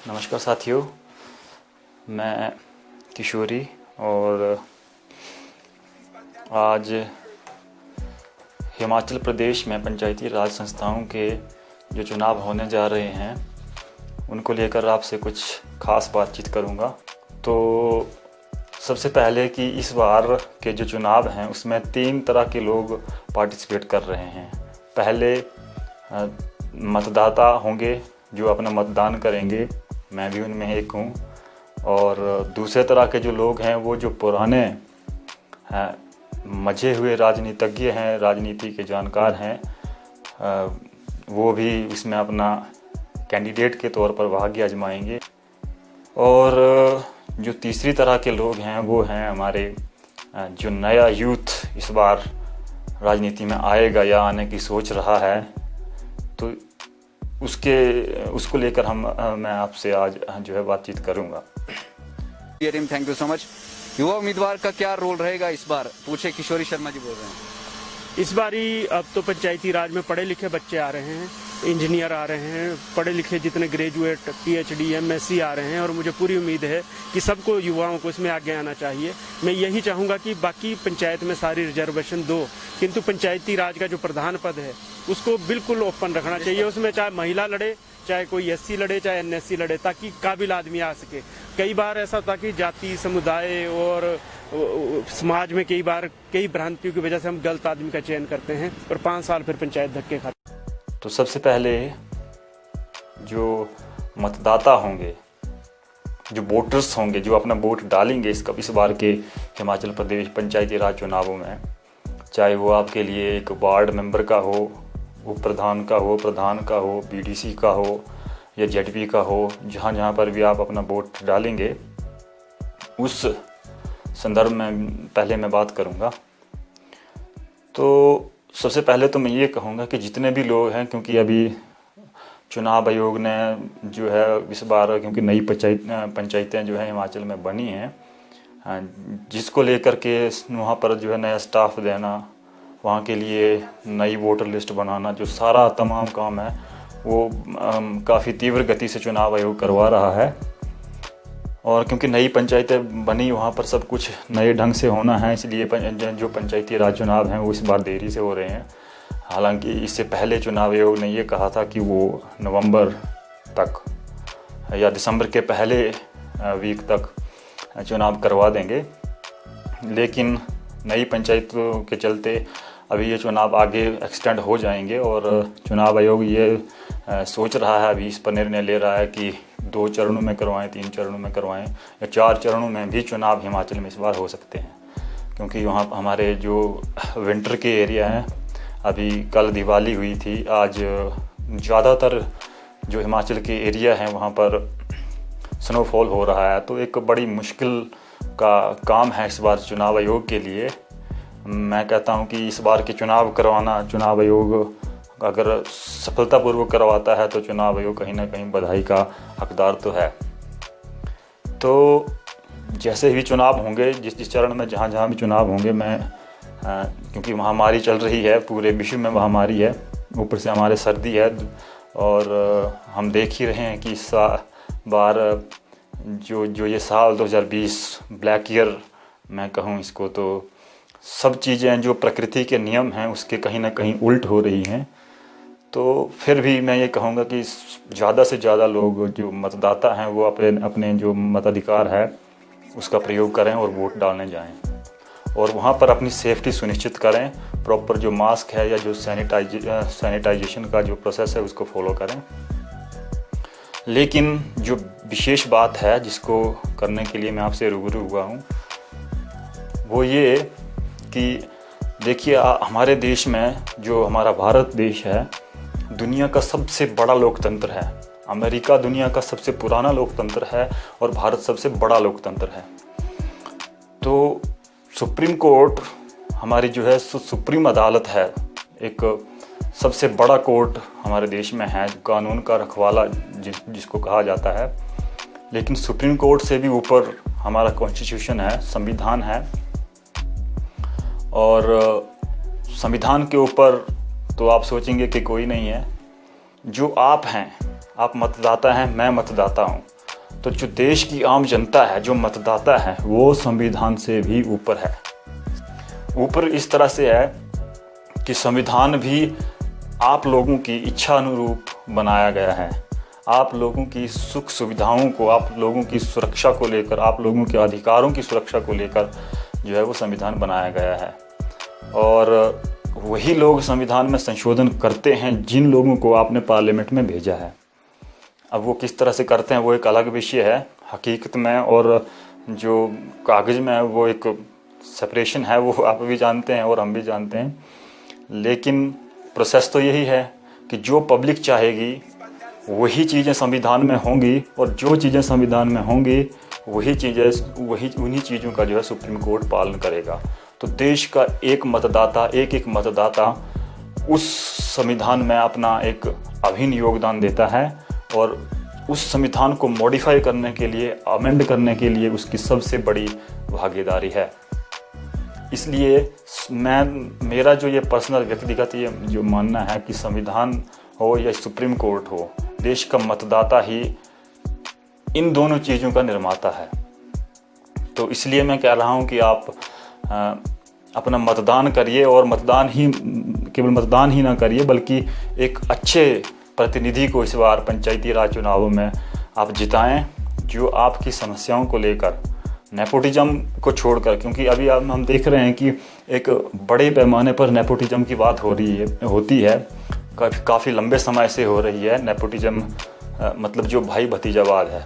नमस्कार साथियों, मैं किशोरी और आज हिमाचल प्रदेश में पंचायती राज संस्थाओं के जो चुनाव होने जा रहे हैं उनको लेकर आपसे कुछ खास बातचीत करूंगा। तो सबसे पहले कि इस बार के जो चुनाव हैं उसमें 3 तरह के लोग पार्टिसिपेट कर रहे हैं। पहले मतदाता होंगे जो अपना मतदान करेंगे, मैं भी उनमें एक हूँ। और दूसरे तरह के जो लोग हैं वो जो पुराने मजे हुए राजनीतिज्ञ हैं, राजनीति के जानकार हैं, वो भी इसमें अपना कैंडिडेट के तौर पर भाग्य आजमाएंगे। और जो तीसरी तरह के लोग हैं वो हैं हमारे जो नया यूथ इस बार राजनीति में आएगा या आने की सोच रहा है, तो उसको लेकर मैं आपसे आज जो है बातचीत करूंगा। Thank you so much. युवा उम्मीदवार का क्या रोल रहेगा इस बार, पूछे किशोरी शर्मा जी बोल रहे हैं। इस बारी अब तो पंचायती राज में पढ़े लिखे बच्चे आ रहे हैं, इंजीनियर आ रहे हैं, पढ़े लिखे जितने ग्रेजुएट, पीएचडी, एमएससी आ रहे हैं और मुझे पूरी उम्मीद है कि सबको, युवाओं को इसमें आगे आना चाहिए। मैं यही चाहूँगा कि बाकी पंचायत में सारी रिजर्वेशन दो, किंतु पंचायती राज का जो प्रधान पद है उसको बिल्कुल ओपन रखना चाहिए। उसमें चाहे महिला लड़े, चाहे कोई एससी लड़े, चाहे एनएससी लड़े, ताकि काबिल आदमी आ सके। कई बार ऐसा होता कि जाति, समुदाय और समाज में कई भ्रांतियों की वजह से हम गलत आदमी का चयन करते हैं और 5 साल फिर पंचायत धक्के खाते। तो सबसे पहले जो मतदाता होंगे, जो वोटर्स होंगे, जो अपना वोट डालेंगे इस बार के हिमाचल प्रदेश पंचायती राज चुनावों में, चाहे वो आपके लिए एक वार्ड मेंबर का हो, उप प्रधान का हो, प्रधान का हो, बीडीसी का हो या जेडपी का हो, जहाँ पर भी आप अपना वोट डालेंगे, उस संदर्भ में पहले मैं बात करूँगा। तो सबसे पहले तो मैं ये कहूँगा कि जितने भी लोग हैं, क्योंकि अभी चुनाव आयोग ने जो है इस बार, क्योंकि नई पंचायतें जो है हिमाचल में बनी हैं, जिसको लेकर के वहाँ पर जो है नया स्टाफ देना, वहाँ के लिए नई वोटर लिस्ट बनाना, जो सारा तमाम काम है वो काफ़ी तीव्र गति से चुनाव आयोग करवा रहा है। और क्योंकि नई पंचायतें बनी, वहाँ पर सब कुछ नए ढंग से होना है, इसलिए जो पंचायती राज चुनाव हैं वो इस बार देरी से हो रहे हैं। हालांकि इससे पहले चुनाव आयोग ने ये कहा था कि वो नवंबर तक या दिसंबर के पहले वीक तक चुनाव करवा देंगे, लेकिन नई पंचायतों के चलते अभी ये चुनाव आगे एक्सटेंड हो जाएंगे। और चुनाव आयोग ये सोच रहा है, अभी इस पर निर्णय ले रहा है कि 2 चरणों में करवाएं, 3 चरणों में करवाएं या 4 चरणों में भी चुनाव हिमाचल में इस बार हो सकते हैं। क्योंकि वहाँ हमारे जो विंटर के एरिया हैं, अभी कल दिवाली हुई थी, आज ज़्यादातर जो हिमाचल के एरिया हैं वहाँ पर स्नोफॉल हो रहा है। तो एक बड़ी मुश्किल का काम है इस बार चुनाव आयोग के लिए। मैं कहता हूँ कि इस बार के चुनाव करवाना, चुनाव आयोग अगर सफलतापूर्वक करवाता है तो चुनाव आयोग कहीं ना कहीं बधाई का हकदार तो है। तो जैसे ही चुनाव होंगे, जिस चरण में जहाँ भी चुनाव होंगे, मैं क्योंकि महामारी चल रही है, पूरे विश्व में महामारी है, ऊपर से हमारे सर्दी है और हम देख ही रहे हैं कि इस बार जो ये साल 2020 ब्लैक ईयर मैं कहूँ इसको, तो सब चीज़ें जो प्रकृति के नियम हैं उसके कहीं ना कहीं उल्ट हो रही हैं। तो फिर भी मैं ये कहूँगा कि ज़्यादा से ज़्यादा लोग जो मतदाता हैं वो अपने जो मताधिकार है उसका प्रयोग करें और वोट डालने जाएं और वहाँ पर अपनी सेफ्टी सुनिश्चित करें। प्रॉपर जो मास्क है या जो सैनिटाइजेशन का जो प्रोसेस है उसको फॉलो करें। लेकिन जो विशेष बात है जिसको करने के लिए मैं आपसे रूबरू हुआ हूँ वो ये कि देखिए, हमारे देश में, जो हमारा भारत देश है, दुनिया का सबसे बड़ा लोकतंत्र है। अमेरिका दुनिया का सबसे पुराना लोकतंत्र है और भारत सबसे बड़ा लोकतंत्र है। तो सुप्रीम कोर्ट हमारी जो है सुप्रीम अदालत है, एक सबसे बड़ा कोर्ट हमारे देश में है, कानून का रखवाला जिसको कहा जाता है। लेकिन सुप्रीम कोर्ट से भी ऊपर हमारा कॉन्स्टिट्यूशन है, संविधान है। और संविधान के ऊपर तो आप सोचेंगे कि कोई नहीं है। जो आप हैं, आप मतदाता हैं, मैं मतदाता हूँ। तो जो देश की आम जनता है, जो मतदाता है, वो संविधान से भी ऊपर है। ऊपर इस तरह से है कि संविधान भी आप लोगों की इच्छा अनुरूप बनाया गया है। आप लोगों की सुख सुविधाओं को, आप लोगों की सुरक्षा को लेकर, आप लोगों के अधिकारों की सुरक्षा को लेकर जो है वो संविधान बनाया गया है। और वही लोग संविधान में संशोधन करते हैं जिन लोगों को आपने पार्लियामेंट में भेजा है। अब वो किस तरह से करते हैं वो एक अलग विषय है। हकीकत में और जो कागज़ में है वो एक सेपरेशन है, वो आप भी जानते हैं और हम भी जानते हैं। लेकिन प्रोसेस तो यही है कि जो पब्लिक चाहेगी वही चीज़ें संविधान में होंगी, और जो चीज़ें संविधान में होंगी उन्हीं चीज़ों का जो है सुप्रीम कोर्ट पालन करेगा। तो देश का एक मतदाता उस संविधान में अपना एक अभिन्न योगदान देता है, और उस संविधान को मॉडिफाई करने के लिए, अमेंड करने के लिए उसकी सबसे बड़ी भागीदारी है। इसलिए मेरा जो ये पर्सनल व्यक्तिगत ये जो मानना है कि संविधान हो या सुप्रीम कोर्ट हो, देश का मतदाता ही इन दोनों चीज़ों का निर्माता है। तो इसलिए मैं कह रहा हूँ कि आप अपना मतदान करिए, और केवल मतदान ही ना करिए बल्कि एक अच्छे प्रतिनिधि को इस बार पंचायती राज चुनावों में आप जिताएं, जो आपकी समस्याओं को लेकर, नेपोटिज्म को छोड़कर, क्योंकि अभी हम देख रहे हैं कि एक बड़े पैमाने पर नेपोटिज्म की बात होती है, काफ़ी लंबे समय से हो रही है नेपोटिज्म, मतलब जो भाई भतीजावाद है।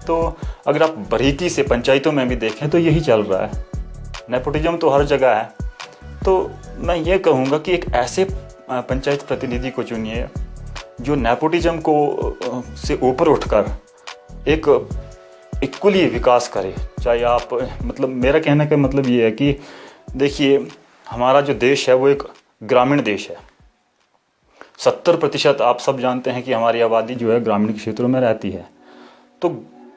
तो अगर आप बारीकी से पंचायतों में भी देखें तो यही चल रहा है, नेपोटिज्म तो हर जगह है। तो मैं ये कहूँगा कि एक ऐसे पंचायत प्रतिनिधि को चुनिए जो नेपोटिज्म को से ऊपर उठकर एक इक्वली विकास करे। चाहे आप, मतलब मेरा कहने का मतलब ये है कि देखिए, हमारा जो देश है वो एक ग्रामीण देश है। 70% आप सब जानते हैं कि हमारी आबादी जो है ग्रामीण क्षेत्रों में रहती है। तो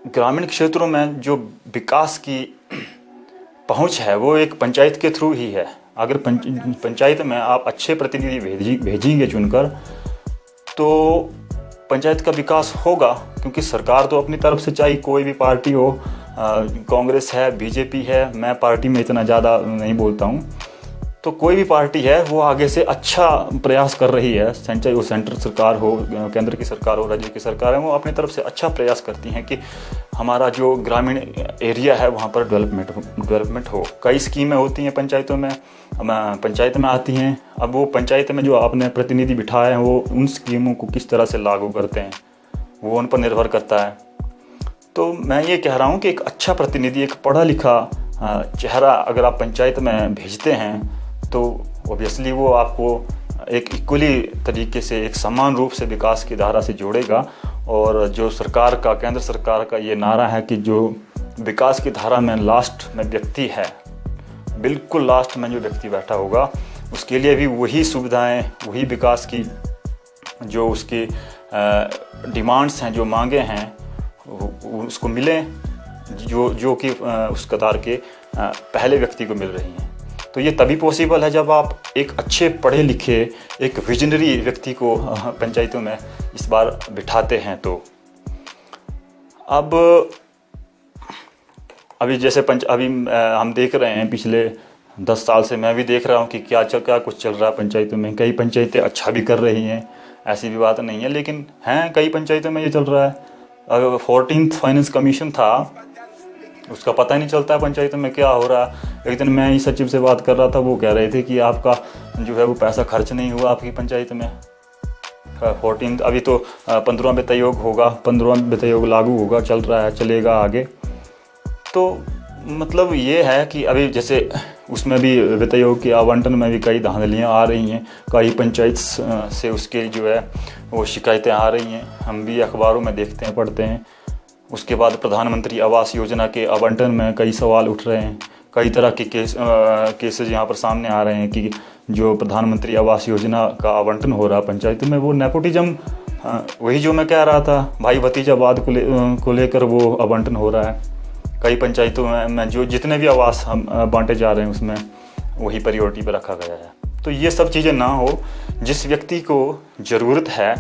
ग्रामीण क्षेत्रों में जो विकास की पहुंच है वो एक पंचायत के थ्रू ही है। अगर पंचायत में आप अच्छे प्रतिनिधि भेजेंगे चुनकर, तो पंचायत का विकास होगा। क्योंकि सरकार तो अपनी तरफ से, चाहे कोई भी पार्टी हो, कांग्रेस है, बीजेपी है, मैं पार्टी में इतना ज़्यादा नहीं बोलता हूँ, तो कोई भी पार्टी है वो आगे से अच्छा प्रयास कर रही है। चाहे वो सेंटर सरकार हो, केंद्र की सरकार हो, राज्य की सरकार है, वो अपनी तरफ से अच्छा प्रयास करती हैं कि हमारा जो ग्रामीण एरिया है वहाँ पर डेवलपमेंट हो। कई स्कीमें होती हैं पंचायतों में, पंचायत में आती हैं। अब वो पंचायत में जो आपने प्रतिनिधि बिठाए हैं वो उन स्कीमों को किस तरह से लागू करते हैं वो उन पर निर्भर करता है। तो मैं ये कह रहा हूँ कि एक अच्छा प्रतिनिधि, एक पढ़ा लिखा चेहरा अगर आप पंचायत में भेजते हैं तो ऑब्वियसली वो आपको एक इक्वली तरीके से, एक समान रूप से विकास की धारा से जोड़ेगा। और जो सरकार का, केंद्र सरकार का ये नारा है कि जो विकास की धारा में लास्ट में व्यक्ति है, बिल्कुल लास्ट में जो व्यक्ति बैठा होगा, उसके लिए भी वही सुविधाएं, वही विकास की जो उसकी डिमांड्स हैं, जो मांगे हैं, उसको मिलें जो कि उस कतार के पहले व्यक्ति को मिल रही हैं। तो ये तभी पॉसिबल है जब आप एक अच्छे पढ़े लिखे, एक विजनरी व्यक्ति को पंचायतों में इस बार बिठाते हैं। तो अब अभी जैसे हम देख रहे हैं, पिछले 10 साल से मैं भी देख रहा हूँ कि क्या कुछ चल रहा है पंचायतों में। कई पंचायतें अच्छा भी कर रही हैं, ऐसी भी बात नहीं है, लेकिन हैं कई पंचायतों में ये चल रहा है। 14th फाइनेंस कमीशन था, उसका पता ही नहीं चलता है पंचायतों में क्या हो रहा है। एक दिन मैं ही सचिव से बात कर रहा था, वो कह रहे थे कि आपका जो है वो पैसा खर्च नहीं हुआ आपकी पंचायत में। 14 अभी तो 15वां वित्त आयोग होगा, 15वां वित्त आयोग लागू होगा, चल रहा है, चलेगा आगे। तो मतलब ये है कि अभी जैसे उसमें भी वित्त आयोग के आवंटन में भी कई धांधलियाँ आ रही हैं, कई पंचायत से उसके जो है वो शिकायतें आ रही हैं, हम भी अखबारों में देखते हैं, पढ़ते हैं। उसके बाद प्रधानमंत्री आवास योजना के आवंटन में कई सवाल उठ रहे हैं, कई तरह के केसेस यहाँ पर सामने आ रहे हैं कि जो प्रधानमंत्री आवास योजना का आवंटन हो रहा है पंचायत में, वो नेपोटिज्म, वही जो मैं कह रहा था, भाई भतीजावाद को लेकर वो आवंटन हो रहा है। कई पंचायतों में जो जितने भी आवास हम बांटे जा रहे हैं उसमें वही प्रायोरिटी पर रखा गया है। तो ये सब चीज़ें ना हो। जिस व्यक्ति को ज़रूरत है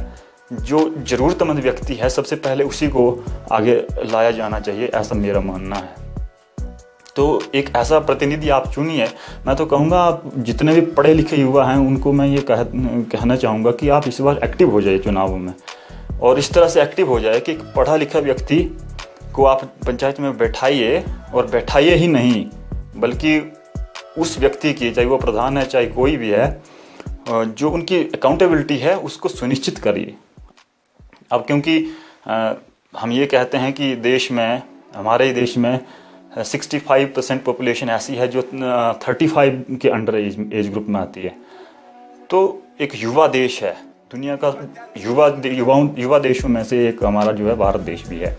जो ज़रूरतमंद व्यक्ति है सबसे पहले उसी को आगे लाया जाना चाहिए, ऐसा मेरा मानना है। तो एक ऐसा प्रतिनिधि आप चुनिए। मैं तो कहूँगा आप जितने भी पढ़े लिखे युवा हैं उनको मैं ये कहना चाहूँगा कि आप इस बार एक्टिव हो जाइए चुनावों में, और इस तरह से एक्टिव हो जाए कि एक पढ़ा लिखा व्यक्ति को आप पंचायत में बैठाइए, और बैठाइए ही नहीं बल्कि उस व्यक्ति की, चाहे वो प्रधान है चाहे कोई भी है, जो उनकी अकाउंटेबिलिटी है उसको सुनिश्चित करिए। अब क्योंकि हम ये कहते हैं कि देश में, हमारे देश में 65% पॉपुलेशन ऐसी है जो 35 के अंडर एज ग्रुप में आती है। तो एक युवा देश है, दुनिया का युवा देशों में से एक हमारा जो है भारत देश भी है।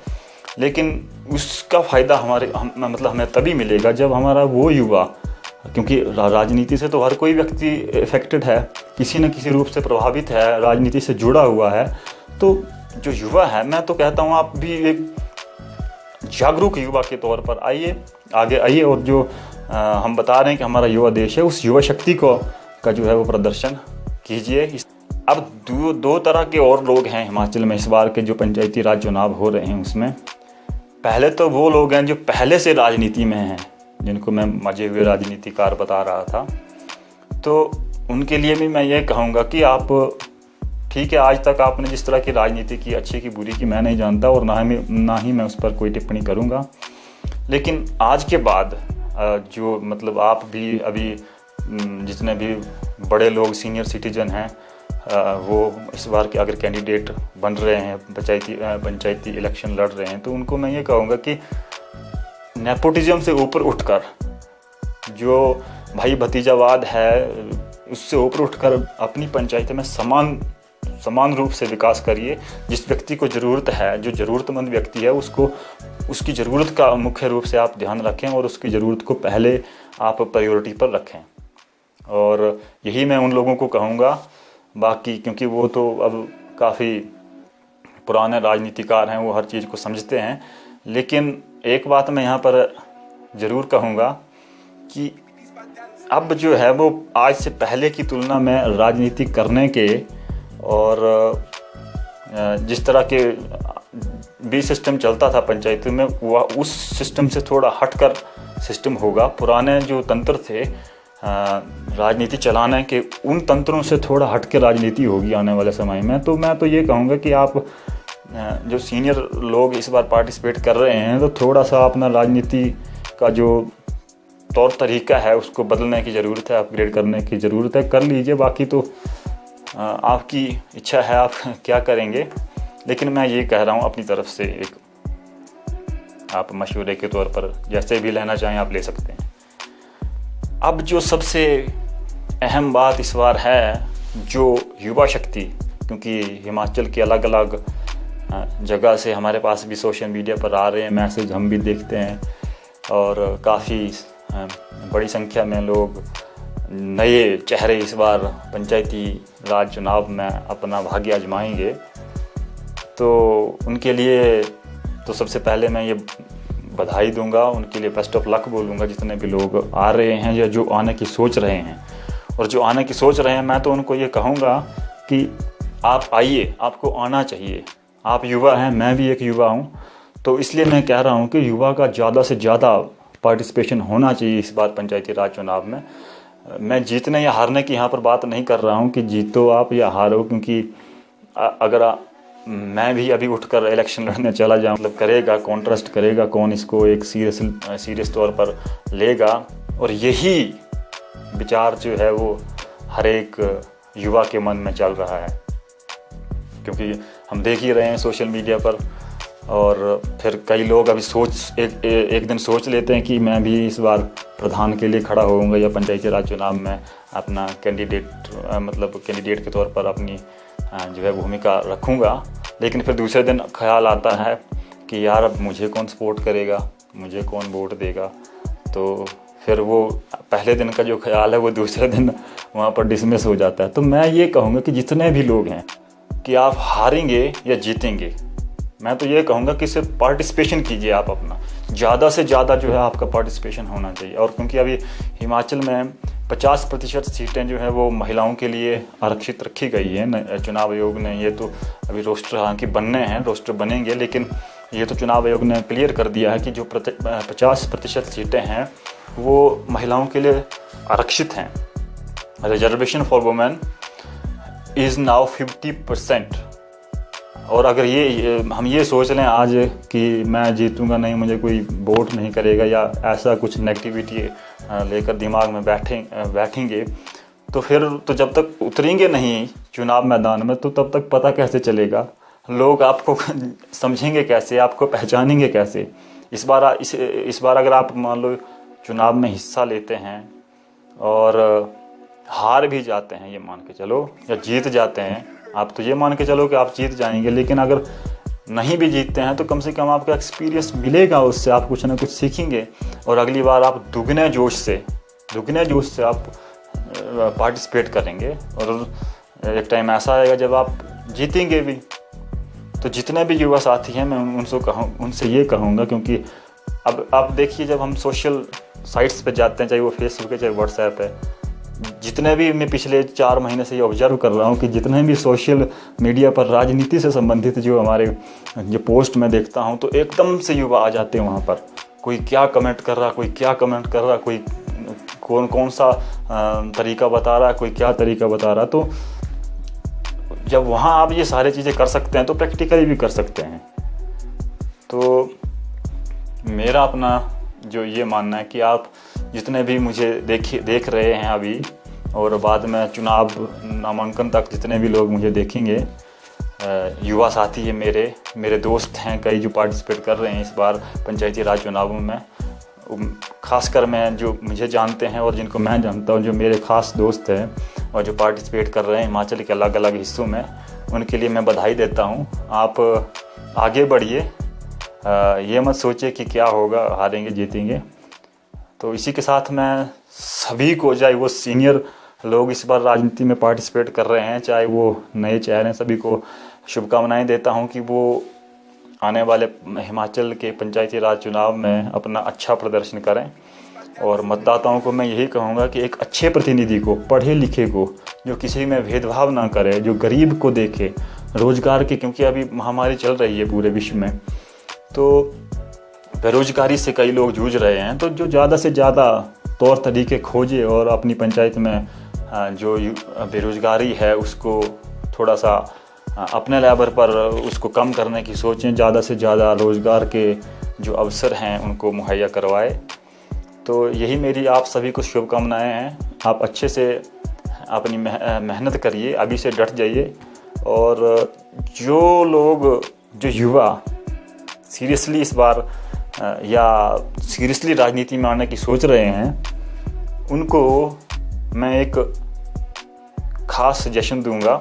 लेकिन उसका फ़ायदा हमें तभी मिलेगा जब हमारा वो युवा, क्योंकि राजनीति से तो हर कोई व्यक्ति इफेक्टेड है, किसी न किसी रूप से प्रभावित है, राजनीति से जुड़ा हुआ है। तो जो युवा है, मैं तो कहता हूँ आप भी एक जागरूक युवा के तौर पर आगे आइए, और जो हम बता रहे हैं कि हमारा युवा देश है, उस युवा शक्ति का जो है वो प्रदर्शन कीजिए। अब दो तरह के और लोग हैं हिमाचल में इस बार के जो पंचायती राज चुनाव हो रहे हैं उसमें। पहले तो वो लोग हैं जो पहले से राजनीति में हैं, जिनको मैं मजे हुए राजनीतिकार बता रहा था। तो उनके लिए भी मैं ये कहूँगा कि आप, ठीक है, आज तक आपने जिस तरह की राजनीति की, अच्छी की बुरी की, मैं नहीं जानता और ना ही मैं उस पर कोई टिप्पणी करूँगा। लेकिन आज के बाद जो मतलब आप भी अभी जितने भी बड़े लोग सीनियर सिटीजन हैं वो इस बार के अगर कैंडिडेट बन रहे हैं, पंचायती इलेक्शन लड़ रहे हैं, तो उनको मैं ये कहूँगा कि नेपोटिज्म से ऊपर उठकर, जो भाई भतीजावाद है उससे ऊपर उठकर अपनी पंचायत में समान रूप से विकास करिए। जिस व्यक्ति को ज़रूरत है, जो ज़रूरतमंद व्यक्ति है, उसकी ज़रूरत का मुख्य रूप से आप ध्यान रखें और उसकी ज़रूरत को पहले आप प्रायोरिटी पर रखें। और यही मैं उन लोगों को कहूँगा। बाकी क्योंकि वो तो अब काफ़ी पुराने राजनीतिकार हैं, वो हर चीज़ को समझते हैं। लेकिन एक बात मैं यहाँ पर ज़रूर कहूँगा कि अब जो है वो आज से पहले की तुलना में राजनीति करने के और जिस तरह के भी सिस्टम चलता था पंचायतों में, वह उस सिस्टम से थोड़ा हटकर सिस्टम होगा। पुराने जो तंत्र थे राजनीति चलाने के, उन तंत्रों से थोड़ा हट के राजनीति होगी आने वाले समय में। तो मैं तो ये कहूँगा कि आप जो सीनियर लोग इस बार पार्टिसिपेट कर रहे हैं, तो थोड़ा सा अपना राजनीति का जो तौर तरीका है उसको बदलने की ज़रूरत है, अपग्रेड करने की ज़रूरत है। कर लीजिए, बाकी तो आपकी इच्छा है आप क्या करेंगे। लेकिन मैं ये कह रहा हूँ अपनी तरफ से, एक आप मशवरे के तौर पर जैसे भी लेना चाहें आप ले सकते हैं। अब जो सबसे अहम बात इस बार है, जो युवा शक्ति, क्योंकि हिमाचल के अलग अलग जगह से हमारे पास भी सोशल मीडिया पर आ रहे हैं मैसेज, हम भी देखते हैं, और काफ़ी बड़ी संख्या में लोग नए चेहरे इस बार पंचायती राज चुनाव में अपना भाग्य आजमाएंगे। तो उनके लिए तो सबसे पहले मैं ये बधाई दूंगा, उनके लिए बेस्ट ऑफ लक बोलूँगा, जितने भी लोग आ रहे हैं या जो आने की सोच रहे हैं। और जो आने की सोच रहे हैं, मैं तो उनको ये कहूँगा कि आप आइए, आपको आना चाहिए। आप युवा हैं, मैं भी एक युवा हूँ, तो इसलिए मैं कह रहा हूँ कि युवा का ज़्यादा से ज़्यादा पार्टिसिपेशन होना चाहिए इस बार पंचायती राज चुनाव में। मैं जीतने या हारने की यहाँ पर बात नहीं कर रहा हूँ कि जीतो आप या हारो, क्योंकि अगर मैं भी अभी उठकर इलेक्शन लड़ने चला जाऊँ, मतलब करेगा, कॉन्ट्रास्ट करेगा कौन, इसको एक सीरियस तौर पर लेगा। और यही विचार जो है वो हर एक युवा के मन में चल रहा है, क्योंकि हम देख ही रहे हैं सोशल मीडिया पर। और फिर कई लोग अभी एक दिन सोच लेते हैं कि मैं भी इस बार प्रधान के लिए खड़ा होऊंगा या पंचायती राज चुनाव में अपना कैंडिडेट के तौर पर अपनी जो है भूमिका रखूंगा। लेकिन फिर दूसरे दिन ख्याल आता है कि यार अब मुझे कौन सपोर्ट करेगा, मुझे कौन वोट देगा। तो फिर वो पहले दिन का जो ख्याल है वो दूसरे दिन वहाँ पर डिसमिस हो जाता है। तो मैं ये कहूँगा कि जितने भी लोग हैं कि आप हारेंगे या जीतेंगे, मैं तो ये कहूँगा कि सिर्फ पार्टिसिपेशन कीजिए आप अपना, ज़्यादा से ज़्यादा जो है आपका पार्टिसिपेशन होना चाहिए। और क्योंकि अभी हिमाचल में 50% सीटें जो है वो महिलाओं के लिए आरक्षित रखी गई है। चुनाव आयोग ने ये तो अभी रोस्टर हालांकि बनने हैं, रोस्टर बनेंगे, लेकिन ये तो चुनाव आयोग ने क्लियर कर दिया है कि जो 50% सीटें हैं वो महिलाओं के लिए आरक्षित हैं। Reservation for women is now 50%। और अगर हम ये सोच लें आज कि मैं जीतूंगा नहीं, मुझे कोई वोट नहीं करेगा या ऐसा कुछ नेगेटिविटी लेकर दिमाग में बैठेंगे तो फिर तो जब तक उतरेंगे नहीं चुनाव मैदान में तो तब तक पता कैसे चलेगा, लोग आपको समझेंगे कैसे, आपको पहचानेंगे कैसे। इस बार अगर आप मान लो चुनाव में हिस्सा लेते हैं और हार भी जाते हैं, ये मान के चलो, या जीत जाते हैं, आप तो ये मान के चलो कि आप जीत जाएंगे, लेकिन अगर नहीं भी जीतते हैं तो कम से कम आपका एक्सपीरियंस मिलेगा, उससे आप कुछ ना कुछ सीखेंगे और अगली बार आप दुगने जोश से आप पार्टिसिपेट करेंगे और एक टाइम ऐसा आएगा जब आप जीतेंगे भी। तो जितने भी युवा साथी हैं मैं उनसे ये कहूँगा, क्योंकि अब आप देखिए जब हम सोशल साइट्स पे जाते हैं, चाहे वो फेसबुक है चाहे व्हाट्सएप है, जितने भी मैं पिछले 4 महीने से ये ऑब्जर्व कर रहा हूँ कि जितने भी सोशल मीडिया पर राजनीति से संबंधित जो हमारे जो पोस्ट मैं देखता हूँ तो एकदम से युवा आ जाते हैं वहाँ पर। कोई क्या कमेंट कर रहा, कोई क्या कमेंट कर रहा, कोई कौन सा तरीका बता रहा, कोई क्या तरीका बता रहा। तो जब वहाँ आप ये सारी चीज़ें कर सकते हैं तो प्रैक्टिकली भी कर सकते हैं। तो मेरा अपना जो ये मानना है कि आप जितने भी मुझे देख रहे हैं अभी और बाद में चुनाव नामांकन तक जितने भी लोग मुझे देखेंगे, युवा साथी है मेरे दोस्त हैं कई जो पार्टिसिपेट कर रहे हैं इस बार पंचायती राज चुनावों में, खासकर मैं जो मुझे जानते हैं और जिनको मैं जानता हूँ, जो मेरे ख़ास दोस्त हैं और जो पार्टिसिपेट कर रहे हैं हिमाचल के अलग अलग हिस्सों में, उनके लिए मैं बधाई देता हूँ। आप आगे बढ़िए, ये मत सोचिए कि क्या होगा, हारेंगे जीतेंगे। तो इसी के साथ मैं सभी को, चाहे वो सीनियर लोग इस बार राजनीति में पार्टिसिपेट कर रहे हैं, चाहे वो नए चेहरे हैं, सभी को शुभकामनाएं देता हूं कि वो आने वाले हिमाचल के पंचायती राज चुनाव में अपना अच्छा प्रदर्शन करें। और मतदाताओं को मैं यही कहूँगा कि एक अच्छे प्रतिनिधि को, पढ़े लिखे को, जो किसी में भेदभाव ना करे, जो गरीब को देखे, रोजगार के, क्योंकि अभी महामारी चल रही है पूरे विश्व में, तो बेरोजगारी से कई लोग जूझ रहे हैं। तो जो ज़्यादा से ज़्यादा तौर तरीके खोजे और अपनी पंचायत में जो बेरोजगारी है उसको थोड़ा सा अपने लेवल पर उसको कम करने की सोचें, ज़्यादा से ज़्यादा रोज़गार के जो अवसर हैं उनको मुहैया करवाए। तो यही मेरी आप सभी को शुभकामनाएं हैं। आप अच्छे से अपनी मेहनत करिए, अभी से डट जाइए। और जो युवा सीरियसली इस बार या सीरियसली राजनीति में आने की सोच रहे हैं, उनको मैं एक ख़ास सजेशन दूंगा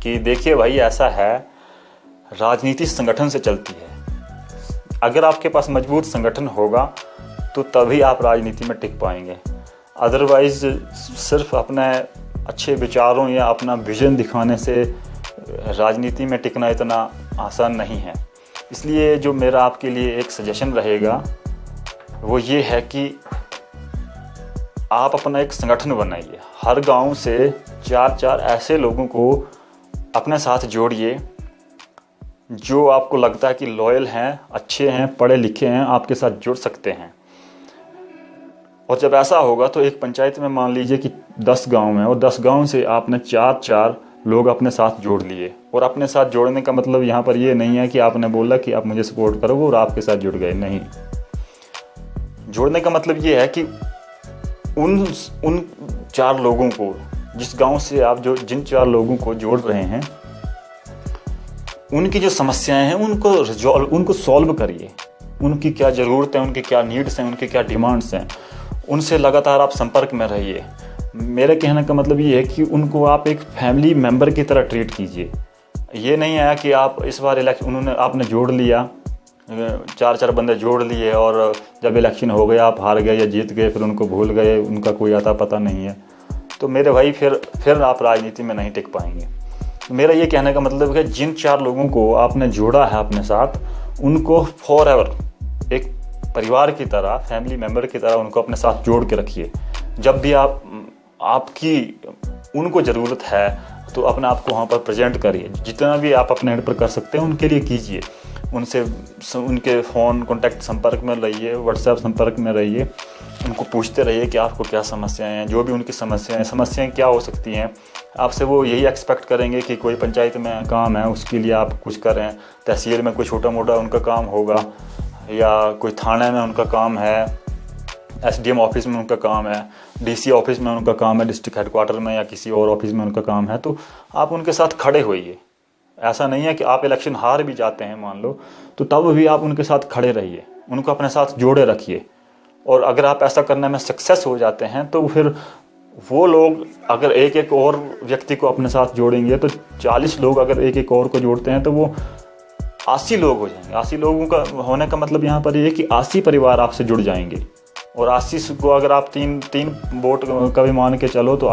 कि देखिए भाई, ऐसा है, राजनीति संगठन से चलती है। अगर आपके पास मजबूत संगठन होगा तो तभी आप राजनीति में टिक पाएंगे। अदरवाइज सिर्फ अपने अच्छे विचारों या अपना विजन दिखाने से राजनीति में टिकना इतना आसान नहीं है। इसलिए जो मेरा आपके लिए एक सजेशन रहेगा वो ये है कि आप अपना एक संगठन बनाइए। हर गांव से 4 ऐसे लोगों को अपने साथ जोड़िए जो आपको लगता है कि लॉयल हैं, अच्छे हैं, पढ़े लिखे हैं, आपके साथ जुड़ सकते हैं। और जब ऐसा होगा तो एक पंचायत में मान लीजिए कि 10 गांव हैं और 10 गांव से आपने 4 लोग अपने साथ जोड़ लिए। और अपने साथ जोड़ने का मतलब यहाँ पर ये नहीं है कि आपने बोला कि आप मुझे सपोर्ट करो और आपके साथ जुड़ गए, नहीं। जोड़ने का मतलब ये है कि उन 4 लोगों को, जिस गांव से आप जिन 4 लोगों को जोड़ रहे हैं, उनकी जो समस्याएं हैं उनको सॉल्व करिए। उनकी क्या ज़रूरत है, उनकी क्या नीड्स हैं, उनके क्या डिमांड्स हैं, उनसे लगातार आप संपर्क में रहिए। मेरे कहने का मतलब ये है कि उनको आप एक फैमिली मेंबर की तरह ट्रीट कीजिए। ये नहीं है कि आप इस बार आपने जोड़ लिया, 4 बंदे जोड़ लिए और जब इलेक्शन हो गया आप हार गए या जीत गए, फिर उनको भूल गए, उनका कोई आता पता नहीं है। तो मेरे भाई फिर आप राजनीति में नहीं टिक पाएंगे। मेरा ये कहने का मतलब है जिन 4 लोगों को आपने जोड़ा है अपने साथ, उनको फॉर एवर एक परिवार की तरह, फैमिली मेम्बर की तरह उनको अपने साथ जोड़ के रखिए। जब भी आपकी उनको ज़रूरत है तो अपने आप को वहाँ पर प्रेजेंट करिए। जितना भी आप अपने एंड पर कर सकते हैं उनके लिए कीजिए। उनसे उनके फ़ोन कॉन्टैक्ट संपर्क में रहिए, व्हाट्सएप संपर्क में रहिए, उनको पूछते रहिए कि आपको क्या समस्याएं हैं, जो भी उनकी समस्याएं क्या हो सकती हैं। आपसे वो यही एक्सपेक्ट करेंगे कि कोई पंचायत में काम है उसके लिए आप कुछ करें, तहसील में कोई छोटा मोटा उनका काम होगा, या कोई थाने में उनका काम है, SDM ऑफिस में उनका काम है, DC ऑफिस में उनका काम है, डिस्ट्रिक्ट हेडक्वार्टर में या किसी और ऑफिस में उनका काम है। तो आप उनके साथ खड़े होइए। ऐसा नहीं है कि आप इलेक्शन हार भी जाते हैं मान लो, तो तब भी आप उनके साथ खड़े रहिए, उनको अपने साथ जोड़े रखिए। और अगर आप ऐसा करने में सक्सेस हो जाते हैं तो फिर वो लोग अगर एक एक और व्यक्ति को अपने साथ जोड़ेंगे तो 40 लोग अगर एक एक और को जोड़ते हैं तो वो 80 लोग हो जाएंगे। 80 लोगों का होने का मतलब यहाँ पर ये है कि 80 परिवार आपसे जुड़ जाएंगे। और 80 को अगर आप तीन वोट का भी मान के चलो तो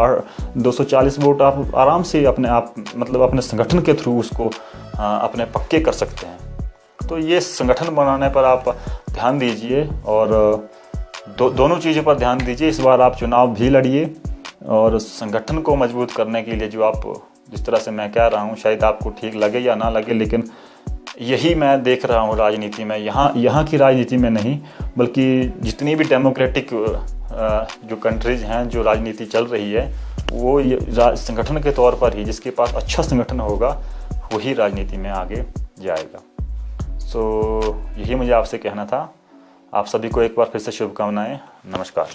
240 वोट आप आराम से अपने संगठन के थ्रू उसको अपने पक्के कर सकते हैं। तो ये संगठन बनाने पर आप ध्यान दीजिए और दोनों चीज़ों पर ध्यान दीजिए। इस बार आप चुनाव भी लड़िए और संगठन को मजबूत करने के लिए जिस तरह से मैं कह रहा हूँ, शायद आपको ठीक लगे या ना लगे, लेकिन यही मैं देख रहा हूँ राजनीति में। यहाँ की राजनीति में नहीं, बल्कि जितनी भी डेमोक्रेटिक जो कंट्रीज हैं, जो राजनीति चल रही है, वो संगठन के तौर पर ही, जिसके पास अच्छा संगठन होगा वही राजनीति में आगे जाएगा। सो यही मुझे आपसे कहना था। आप सभी को एक बार फिर से शुभकामनाएं। नमस्कार।